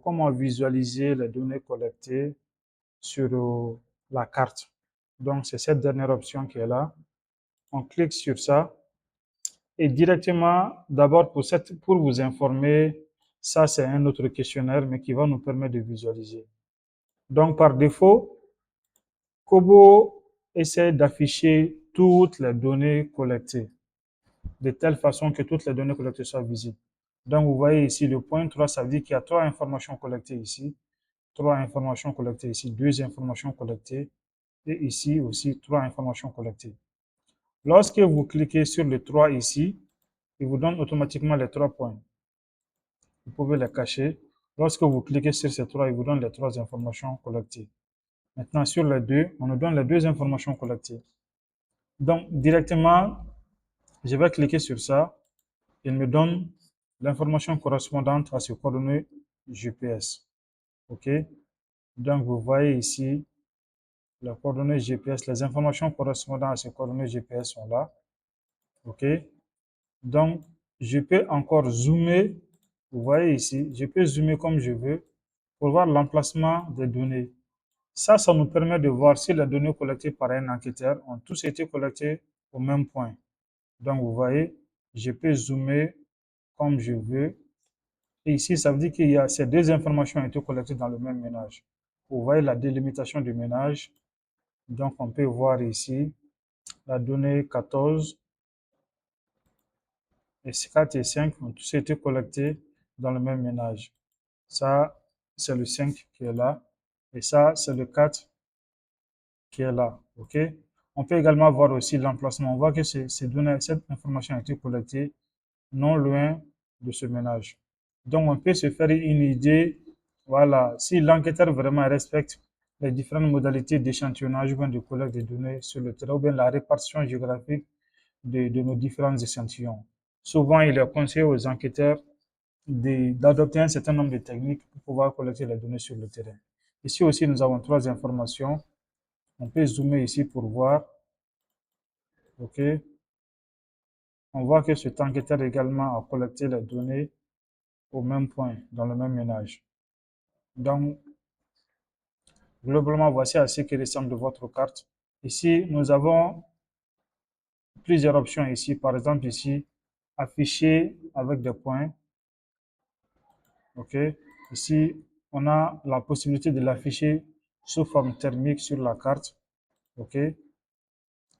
comment visualiser les données collectées sur la carte. Donc, c'est cette dernière option qui est là. On clique sur ça. Et directement, d'abord, pour vous informer, ça, c'est un autre questionnaire, mais qui va nous permettre de visualiser. Donc, par défaut, Kobo essaie d'afficher toutes les données collectées, de telle façon que toutes les données collectées soient visibles. Donc, vous voyez ici le point 3, ça veut dire qu'il y a 3 informations collectées ici, 3 informations collectées ici, 2 informations collectées, et ici aussi 3 informations collectées. Lorsque vous cliquez sur le 3 ici, il vous donne automatiquement les 3 points. Vous pouvez les cacher. Lorsque vous cliquez sur ces 3, il vous donne les 3 informations collectées. Maintenant, sur les 2, on nous donne les 2 informations collectées. Donc, directement, je vais cliquer sur ça. Il me donne l'information correspondante à ce coordonnées GPS. OK? Donc, vous voyez ici les coordonnées GPS. Les informations correspondant à ces coordonnées GPS sont là. OK? Donc, je peux encore zoomer. Vous voyez ici, je peux zoomer comme je veux pour voir l'emplacement des données. Ça nous permet de voir si les données collectées par un enquêteur ont tous été collectées au même point. Donc, vous voyez, je peux zoomer comme je veux. Et ici, ça veut dire qu'il y a ces 2 informations ont été collectées dans le même ménage. Vous voyez la délimitation du ménage. Donc, on peut voir ici la donnée 14 et 4 et 5 ont tous été collectés dans le même ménage. Ça, c'est le 5 qui est là. Et ça, c'est le 4 qui est là. OK? On peut également voir aussi l'emplacement. On voit que cette information a été collectée non loin de ce ménage. Donc, on peut se faire une idée, voilà, si l'enquêteur vraiment respecte les différentes modalités d'échantillonnage ou bien de collecte des données sur le terrain, ou bien la répartition géographique de nos différents échantillons. Souvent, il est conseillé aux enquêteurs d'adopter un certain nombre de techniques pour pouvoir collecter les données sur le terrain. Ici aussi, nous avons 3 informations. On peut zoomer ici pour voir. OK. On voit que cet enquêteur également a collecté les données au même point, dans le même ménage. Donc, globalement, voici à ce qui ressemble de votre carte. Ici, nous avons plusieurs options ici. Par exemple, ici, afficher avec des points. OK. Ici, on a la possibilité de l'afficher sous forme thermique sur la carte. OK.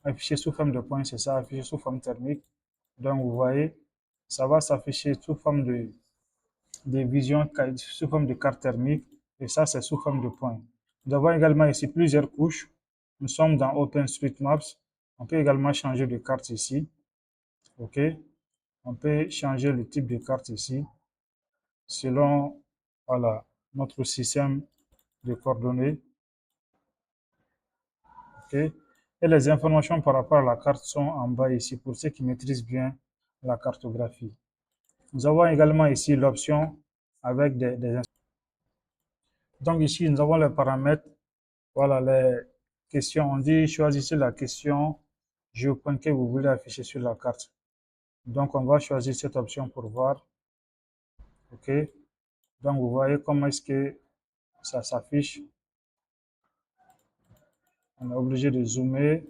Afficher sous forme de points, c'est ça, afficher sous forme thermique. Donc, vous voyez, ça va s'afficher sous forme de vision, sous forme de carte thermique. Et ça, c'est sous forme de points. Nous avons également ici plusieurs couches. Nous sommes dans OpenStreetMaps. On peut également changer de carte ici. OK. On peut changer le type de carte ici selon, voilà, notre système de coordonnées. OK. Et les informations par rapport à la carte sont en bas ici pour ceux qui maîtrisent bien la cartographie. Nous avons également ici l'option avec des donc ici, nous avons les paramètres. Voilà les questions. On dit choisissez la question géopoint que vous voulez afficher sur la carte. Donc, on va choisir cette option pour voir. OK. Donc, vous voyez comment est-ce que ça s'affiche. On est obligé de zoomer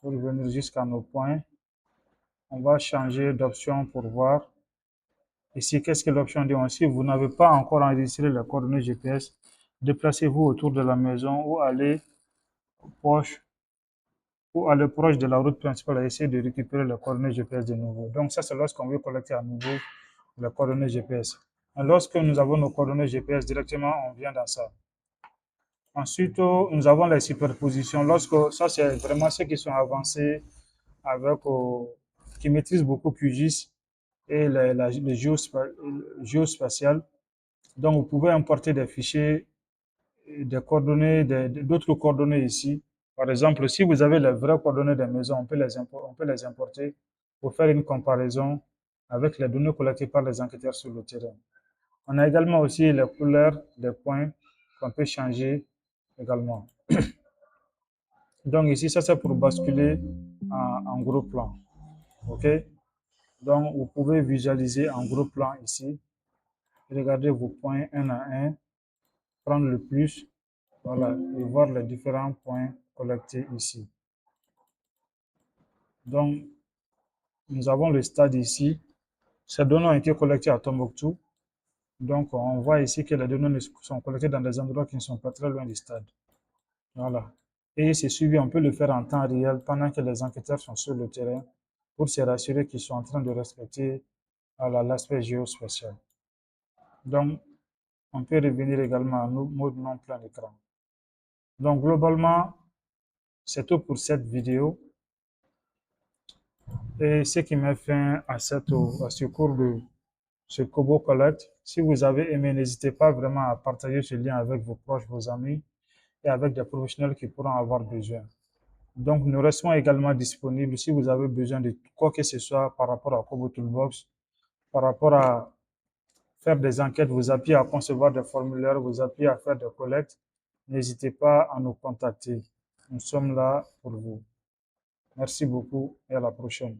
pour venir jusqu'à nos points. On va changer d'option pour voir. Ici, qu'est-ce que l'option dit? Si vous n'avez pas encore enregistré les coordonnées GPS, déplacez-vous autour de la maison ou allez proche de la route principale et essayer de récupérer les coordonnées GPS de nouveau. Donc ça, c'est lorsqu'on veut collecter à nouveau les coordonnées GPS. Et lorsque nous avons nos coordonnées GPS directement, on vient dans ça. Ensuite, nous avons les superpositions. Lorsque ça, c'est vraiment ceux qui sont avancés avec, qui maîtrisent beaucoup QGIS et les géospatiales. Donc, vous pouvez importer des fichiers, des coordonnées, d'autres coordonnées ici. Par exemple, si vous avez les vraies coordonnées des maisons, on peut les importer pour faire une comparaison avec les données collectées par les enquêteurs sur le terrain. On a également aussi les couleurs des points qu'on peut changer également. Donc ici, ça c'est pour basculer en gros plan. OK? Donc vous pouvez visualiser en gros plan ici. Regardez vos points un à un, prendre le plus, voilà, et voir les différents points collectés ici. Donc, nous avons le stade ici. Ces données ont été collectées à Tombouctou. Donc, on voit ici que les données sont collectées dans des endroits qui ne sont pas très loin du stade. Voilà. Et c'est suivi, on peut le faire en temps réel pendant que les enquêteurs sont sur le terrain pour se rassurer qu'ils sont en train de respecter l'aspect géospatial. Donc, on peut revenir également à mode non plein écran. Donc, globalement, c'est tout pour cette vidéo. Et ce qui met fin à ce cours de ce Kobo Collect. Si vous avez aimé, n'hésitez pas vraiment à partager ce lien avec vos proches, vos amis et avec des professionnels qui pourront avoir besoin. Donc, nous restons également disponibles si vous avez besoin de quoi que ce soit par rapport à Kobo Toolbox, par rapport à faire des enquêtes, vous appuyer à concevoir des formulaires, vous appuyer à faire des collectes. N'hésitez pas à nous contacter. Nous sommes là pour vous. Merci beaucoup et à la prochaine.